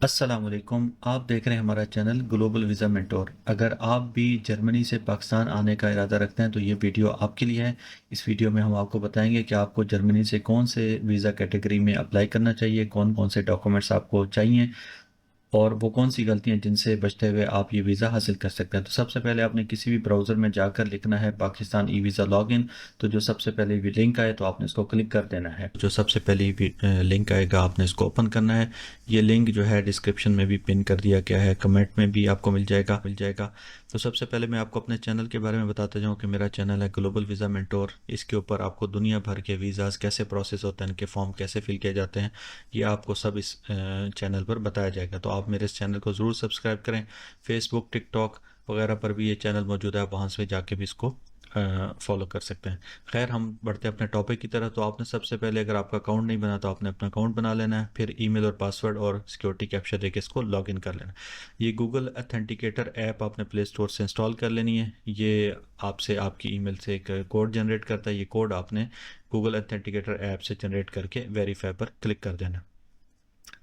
अस्सलाम वालेकुम। आप देख रहे हैं हमारा चैनल ग्लोबल वीज़ा मेंटोर। अगर आप भी जर्मनी से पाकिस्तान आने का इरादा रखते हैं तो ये वीडियो आपके लिए है। इस वीडियो में हम आपको बताएंगे कि आपको जर्मनी से कौन से वीज़ा कैटेगरी में अप्लाई करना चाहिए, कौन कौन से डॉक्यूमेंट्स आपको चाहिए और वो कौन सी गलतियां जिनसे बचते हुए आप ये वीज़ा हासिल कर सकते हैं। तो सबसे पहले आपने किसी भी ब्राउज़र में जाकर लिखना है पाकिस्तान ई वीज़ा लॉगिन। तो जो सबसे पहले भी लिंक आए तो आपने इसको क्लिक कर देना है। जो सबसे पहले भी लिंक आएगा आपने इसको ओपन करना है। ये लिंक जो है डिस्क्रिप्शन में भी पिन कर दिया गया है, कमेंट में भी आपको मिल जाएगा। तो सबसे पहले मैं आपको अपने चैनल के बारे में बताता जाऊँ कि मेरा चैनल है ग्लोबल वीज़ा मेंटोर। इसके ऊपर आपको दुनिया भर के वीज़ाज़ कैसे प्रोसेस होते हैं, इनके फॉर्म कैसे फिल किए जाते हैं, ये आपको सब इस चैनल पर बताया जाएगा। तो आप मेरे इस चैनल को ज़रूर सब्सक्राइब करें। फेसबुक, टिकटॉक वगैरह पर भी ये चैनल मौजूद है, आप वहाँ से जाके भी इसको फॉलो कर सकते हैं। खैर, हम बढ़ते हैं अपने टॉपिक की तरफ। तो आपने सबसे पहले, अगर आपका अकाउंट नहीं बना तो आपने अपना अकाउंट बना लेना है, फिर ईमेल और पासवर्ड और सिक्योरिटी कैप्चा देके इसको लॉगिन कर लेना है। ये गूगल अथेंटिकेटर ऐप आपने प्ले स्टोर से इंस्टॉल कर लेनी है। ये आपसे आपकी ईमेल से एक कोड जनरेट करता है। ये कोड आपने गूगल अथेंटिकेटर ऐप से जनरेट करके वेरीफाई पर क्लिक कर देना।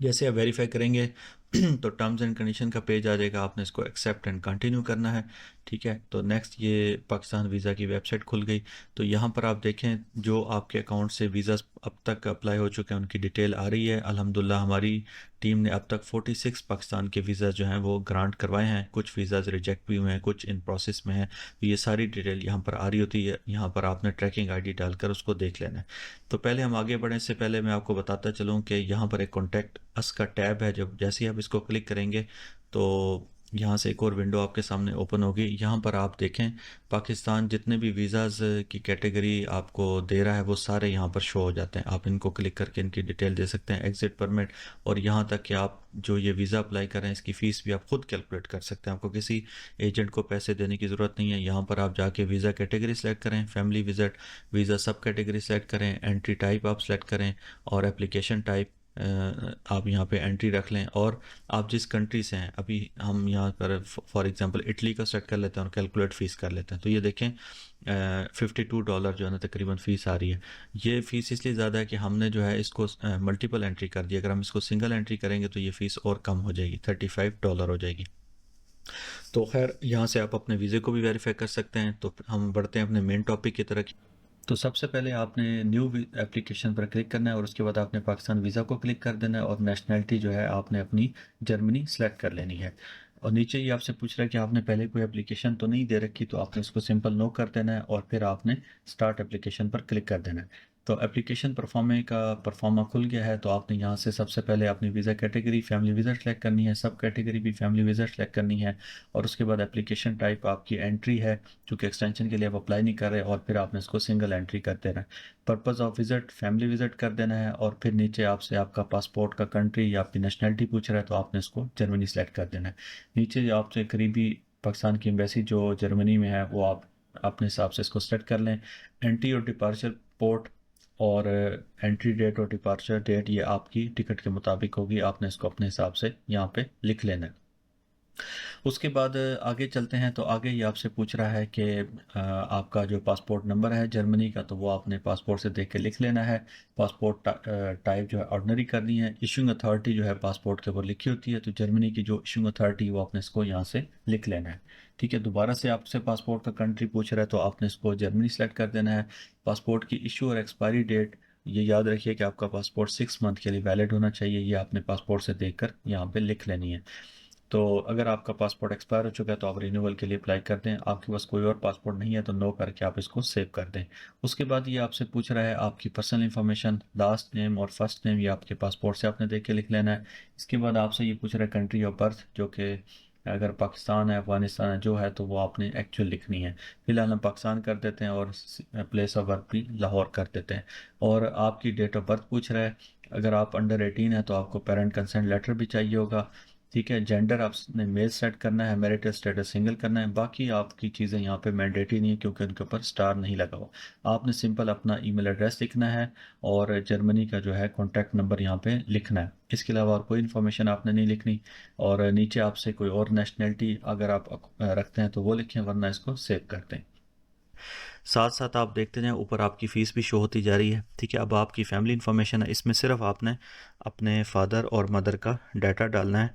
जैसे आप वेरीफाई करेंगे तो टर्म्स एंड कंडीशन का पेज आ जाएगा, आपने इसको एक्सेप्ट एंड कंटिन्यू करना है। ठीक है, तो नेक्स्ट ये पाकिस्तान वीज़ा की वेबसाइट खुल गई। तो यहाँ पर आप देखें जो आपके अकाउंट से वीज़ा अब तक अप्लाई हो चुके हैं उनकी डिटेल आ रही है। अल्हम्दुलिल्लाह हमारी टीम ने अब तक 46 पाकिस्तान के वीज़ा जो हैं वो ग्रांट करवाए हैं। कुछ वीज़ाज़ रिजेक्ट भी हुए हैं, कुछ इन प्रोसेस में हैं। तो ये सारी डिटेल यहाँ पर आ रही होती है। यहाँ पर आपने ट्रैकिंग आईडी डालकर उसको देख लेना है। तो पहले हम आगे बढ़ने से पहले मैं आपको बताता चलूँ कि यहाँ पर एक कॉन्टैक्ट अस का टैब है। जब जैसे ही आप इसको क्लिक करेंगे तो यहाँ से एक और विंडो आपके सामने ओपन होगी। यहाँ पर आप देखें पाकिस्तान जितने भी वीज़ाज़ की कैटेगरी आपको दे रहा है वो सारे यहाँ पर शो हो जाते हैं। आप इनको क्लिक करके इनकी डिटेल दे सकते हैं, एग्ज़िट परमिट, और यहाँ तक कि आप जो ये वीज़ा अप्लाई कर रहे हैं इसकी फ़ीस भी आप खुद कैलकुलेट कर सकते हैं। आपको किसी एजेंट को पैसे देने की ज़रूरत नहीं है। यहाँ पर आप जाके वीज़ा कैटेगरी सेलेक्ट करें, फैमिली विजिट, वीज़ा सब कैटेगरी सेलेक्ट करें, एंट्री टाइप आप सेलेक्ट करें और एप्लीकेशन टाइप आप यहाँ पे एंट्री रख लें। और आप जिस कंट्री से हैं, अभी हम यहाँ पर फॉर एग्जांपल इटली का सेट कर लेते हैं और कैलकुलेट फ़ीस कर लेते हैं। तो ये देखें $52 जो है ना तकरीबन फ़ीस आ रही है। ये फ़ीस इसलिए ज़्यादा है कि हमने जो है इसको मल्टीपल एंट्री कर दी। अगर हम इसको सिंगल एंट्री करेंगे तो ये फ़ीस और कम हो जाएगी, $35 हो जाएगी। तो खैर, यहाँ से आप अपने वीज़े को भी वेरीफाई कर सकते हैं। तो हम बढ़ते हैं अपने मेन टॉपिक की तरफ। तो सबसे पहले आपने न्यू एप्लीकेशन पर क्लिक करना है और उसके बाद आपने पाकिस्तान वीज़ा को क्लिक कर देना है और नेशनैलिटी जो है आपने अपनी जर्मनी सेलेक्ट कर लेनी है। और नीचे ये आपसे पूछ रहा है कि आपने पहले कोई एप्लीकेशन तो नहीं दे रखी, तो आपने इसको सिंपल नो कर देना है और फिर आपने स्टार्ट एप्लीकेशन पर क्लिक कर देना है। तो एप्लीकेशन परफॉर्मे का परफॉर्मा खुल गया है। तो आपने यहाँ से सबसे पहले अपनी visa category family visa select करनी है, सब कैटेगरी भी फैमिली वीज़ा सेलेक्ट करनी है, और उसके बाद एप्लीकेशन टाइप आपकी एंट्री है, चूँकि एक्सटेंशन के लिए आप अप्लाई नहीं कर रहे, और फिर आपने इसको सिंगल एंट्री कर देना है। Purpose of visit family visit कर देना है, और फिर नीचे आपसे आपका पासपोर्ट का कंट्री या आपकी नेशनैलिटी पूछ रहा है तो आपने इसको जर्मनी सेलेक्ट कर देना है। नीचे आपसे करीबी पाकिस्तान की एम्बेसी जो जर्मनी में है वो आप अपने हिसाब से इसको सेलेक्ट कर लें। एंट्री और डिपार्चर पोर्ट और एंट्री डेट और डिपार्चर डेट ये आपकी टिकट के मुताबिक होगी, आपने इसको अपने हिसाब से यहाँ पे लिख लेना है। उसके बाद आगे चलते हैं। तो आगे ये आपसे पूछ रहा है कि आपका जो पासपोर्ट नंबर है जर्मनी का, तो वो आपने पासपोर्ट से देख के लिख लेना है। पासपोर्ट टाइप जो है ऑर्डिनरी करनी है। इशूइंग अथॉरिटी जो है पासपोर्ट के ऊपर लिखी होती है, तो जर्मनी की जो इशूइंग अथॉरिटी वो आपने इसको यहाँ से लिख लेना है। ठीक है, दोबारा से आपसे पासपोर्ट का कंट्री पूछ रहा है तो आपने इसको जर्मनी सेलेक्ट कर देना है। पासपोर्ट की इशू और एक्सपायरी डेट, ये याद रखिए कि आपका पासपोर्ट 6 मंथ के लिए वैलिड होना चाहिए, ये आपने पासपोर्ट से देखकर यहाँ पे लिख लेनी है। तो अगर आपका पासपोर्ट एक्सपायर हो चुका है तो आप रिन्यूअल के लिए अप्लाई कर दें। आपके पास कोई और पासपोर्ट नहीं है तो नो करके आप इसको सेव कर दें। उसके बाद ये आपसे पूछ रहा है आपकी पर्सनल इन्फॉर्मेशन, लास्ट नेम और फर्स्ट नेम, ये आपके पासपोर्ट से आपने देख के लिख लेना है। इसके बाद आपसे ये पूछ रहा है कंट्री ऑफ बर्थ, जो कि अगर पाकिस्तान है, अफगानिस्तान है जो है तो वो आपने एक्चुअल लिखनी है। फिलहाल हम पाकिस्तान कर देते हैं और प्लेस ऑफ बर्थ भी लाहौर कर देते हैं। और आपकी डेट ऑफ बर्थ पूछ रहा है। अगर आप अंडर 18 है तो आपको पेरेंट कंसेंट लेटर भी चाहिए होगा। ठीक है, जेंडर आपने मेल सेट करना है, मैरिटल स्टेटस सिंगल करना है। बाकी आपकी चीज़ें यहाँ पे मैंडेटरी नहीं है क्योंकि उनके ऊपर स्टार नहीं लगा हुआ। आपने सिंपल अपना ईमेल एड्रेस लिखना है और जर्मनी का जो है कॉन्टैक्ट नंबर यहाँ पे लिखना है। इसके अलावा और कोई इन्फॉर्मेशन आपने नहीं लिखनी। और नीचे आपसे कोई और नेशनैलिटी अगर आप रखते हैं तो वो लिखें, वरना इसको सेव कर दें। साथ साथ आप देखते जाएं ऊपर आपकी फ़ीस भी शो होती जा रही है, ठीक है। अब आपकी फैमिली इन्फॉर्मेशन है, इसमें सिर्फ आपने अपने फादर और मदर का डाटा डालना है,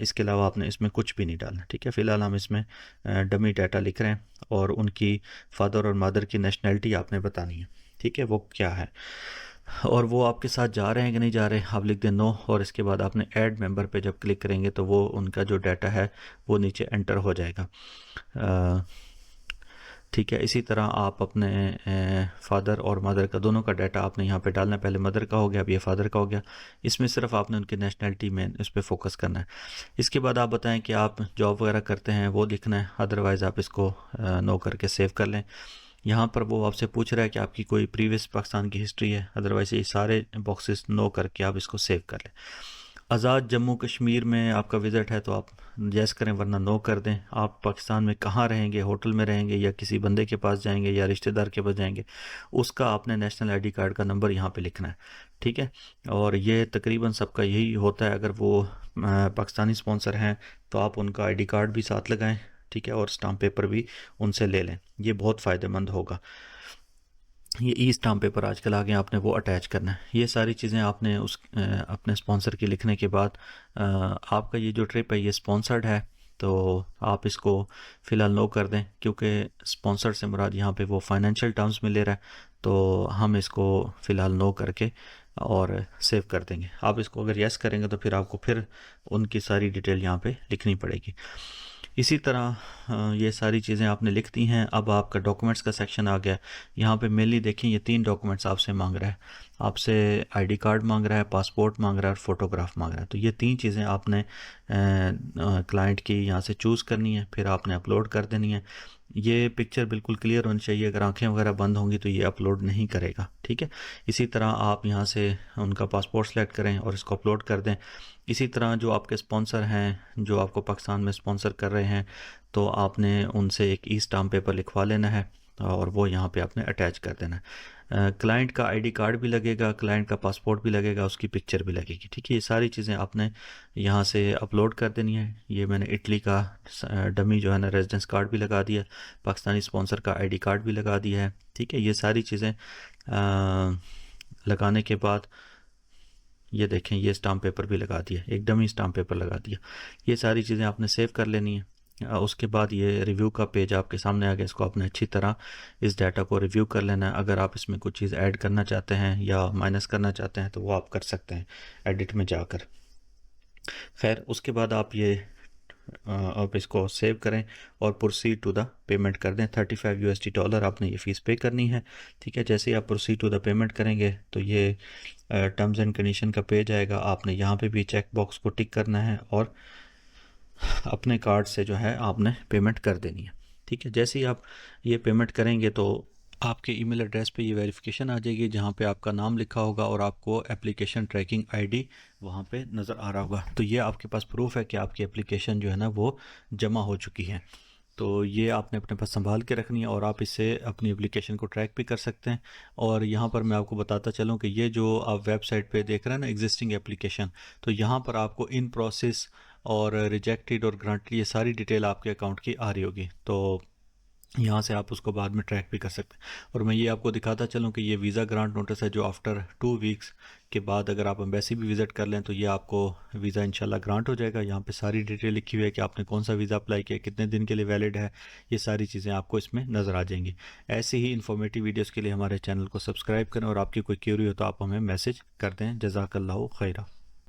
इसके अलावा आपने इसमें कुछ भी नहीं डालना, ठीक है। फ़िलहाल हम इसमें डमी डाटा लिख रहे हैं और उनकी फादर और मदर की नेशनैलिटी आपने बतानी है, ठीक है, वो क्या है, और वो आपके साथ जा रहे हैं कि नहीं जा रहे, आप लिख दें नो, और इसके बाद आपने ऐड मेंबर पे जब क्लिक करेंगे तो वो उनका जो डाटा है वो नीचे एंटर हो जाएगा, ठीक है। इसी तरह आप अपने फादर और मदर का दोनों का डाटा आपने यहाँ पे डालना है। पहले मदर का हो गया, अब ये फादर का हो गया। इसमें सिर्फ आपने उनकी नेशनैलिटी में इस पर फोकस करना है। इसके बाद आप बताएं कि आप जॉब वगैरह करते हैं, वो लिखना है, अदरवाइज़ आप इसको नो करके सेव कर लें। यहाँ पर वो आपसे पूछ रहा है कि आपकी कोई प्रीवियस पाकिस्तान की हिस्ट्री है, अदरवाइज़ ये सारे बॉक्सेस नो करके आप इसको सेव कर लें। आज़ाद जम्मू कश्मीर में आपका विज़िट है तो आप यस करें, वरना नो कर दें। आप पाकिस्तान में कहाँ रहेंगे, होटल में रहेंगे या किसी बंदे के पास जाएंगे या रिश्तेदार के पास जाएंगे, उसका आपने नेशनल आईडी कार्ड का नंबर यहाँ पे लिखना है, ठीक है। और ये तकरीबन सबका यही होता है। अगर वो पाकिस्तानी स्पॉन्सर हैं तो आप उनका आईडी कार्ड भी साथ लगाएं, ठीक है, और स्टाम्प पेपर भी उनसे ले लें, ये बहुत फ़ायदेमंद होगा। ये ई स्टाम्प पेपर आजकल आ गए, आपने वो अटैच करना है। ये सारी चीज़ें आपने उस अपने स्पॉन्सर की लिखने के बाद आपका ये जो ट्रिप है ये स्पॉन्सर्ड है तो आप इसको फ़िलहाल नो कर दें, क्योंकि स्पॉन्सर से मुराद यहाँ पे वो फाइनेंशियल टर्म्स में ले रहा है, तो हम इसको फ़िलहाल नो करके और सेव कर देंगे। आप इसको अगर यस करेंगे तो फिर आपको फिर उनकी सारी डिटेल यहाँ पे लिखनी पड़ेगी। इसी तरह ये सारी चीज़ें आपने लिख दी हैं। अब आपका डॉक्यूमेंट्स का सेक्शन आ गया। यहाँ पे मेनली देखें ये 3 डॉक्यूमेंट्स आपसे मांग रहा है। आपसे आईडी कार्ड मांग रहा है, पासपोर्ट मांग रहा है और फोटोग्राफ मांग रहा है। तो ये 3 चीज़ें आपने क्लाइंट की यहाँ से चूज़ करनी है, फिर आपने अपलोड कर देनी है। ये पिक्चर बिल्कुल क्लियर होनी चाहिए, अगर आंखें वगैरह बंद होंगी तो ये अपलोड नहीं करेगा, ठीक है। इसी तरह आप यहाँ से उनका पासपोर्ट सेलेक्ट करें और इसको अपलोड कर दें। इसी तरह जो आपके स्पॉन्सर हैं, जो आपको पाकिस्तान में स्पॉन्सर कर रहे हैं, तो आपने उनसे एक ई स्टाम्प पेपर लिखवा लेना है और वो यहाँ पे आपने अटैच कर देना है। क्लाइंट का आईडी कार्ड भी लगेगा, क्लाइंट का पासपोर्ट भी लगेगा, उसकी पिक्चर भी लगेगी, ठीक है। ये सारी चीज़ें आपने यहाँ से अपलोड कर देनी है। ये मैंने इटली का डमी जो है ना रेजिडेंस कार्ड भी लगा दिया, पाकिस्तानी स्पॉन्सर का आईडी कार्ड भी लगा दिया है, ठीक है। ये सारी चीज़ें लगाने के बाद ये देखें ये स्टाम्प पेपर भी लगा दिया, एक डमी स्टाम्प पेपर लगा दिया। ये सारी चीज़ें आपने सेव कर लेनी है। उसके बाद ये रिव्यू का पेज आपके सामने आ गया। इसको आपने अच्छी तरह इस डाटा को रिव्यू कर लेना है। अगर आप इसमें कुछ चीज़ ऐड करना चाहते हैं या माइनस करना चाहते हैं तो वो आप कर सकते हैं एडिट में जाकर। खैर उसके बाद आप इसको सेव करें और प्रोसीड टू द पेमेंट कर दें। $35 आपने ये फ़ीस पे करनी है, ठीक है। जैसे ही आप प्रोसीड टू द पेमेंट करेंगे तो ये टर्म्स एंड कंडीशन का पेज आएगा। आपने यहाँ पे भी चेक बॉक्स को टिक करना है और अपने कार्ड से जो है आपने पेमेंट कर देनी है, ठीक है। जैसे ही आप ये पेमेंट करेंगे तो आपके ईमेल एड्रेस पे ये वेरिफिकेशन आ जाएगी जहाँ पे आपका नाम लिखा होगा और आपको एप्लीकेशन ट्रैकिंग आईडी वहाँ पे नज़र आ रहा होगा। तो ये आपके पास प्रूफ है कि आपकी एप्लीकेशन जो है ना वो जमा हो चुकी है। तो ये आपने अपने पास संभाल के रखनी है और आप इससे अपनी एप्लीकेशन को ट्रैक भी कर सकते हैं। और यहाँ पर मैं आपको बताता चलूँ कि ये जो आप वेबसाइट पे देख रहे हैं ना एग्जिस्टिंग एप्लीकेशन, तो यहाँ पर आपको इन प्रोसेस और रिजेक्टेड और ग्रांटेड ये सारी डिटेल आपके अकाउंट की आ रही होगी, तो यहाँ से आप उसको बाद में ट्रैक भी कर सकते हैं। और मैं ये आपको दिखाता चलूँ कि ये वीज़ा ग्रांट नोटिस है जो आफ्टर 2 वीक्स के बाद अगर आप एम्बेसी भी विज़िट कर लें तो ये आपको वीज़ा इंशाल्लाह ग्रांट हो जाएगा। यहाँ पे सारी डिटेल लिखी हुई है कि आपने कौन सा वीज़ा अप्लाई किया, कितने दिन के लिए वैलिड है, ये सारी चीज़ें आपको इसमें नज़र आ जाएंगी। ऐसी ही इन्फॉर्मेटिव वीडियोज़ के लिए हमारे चैनल को सब्सक्राइब करें और आपकी कोई क्यूरी हो तो आप हमें मैसेज कर दें। जज़ाकल्लाहु खैरा।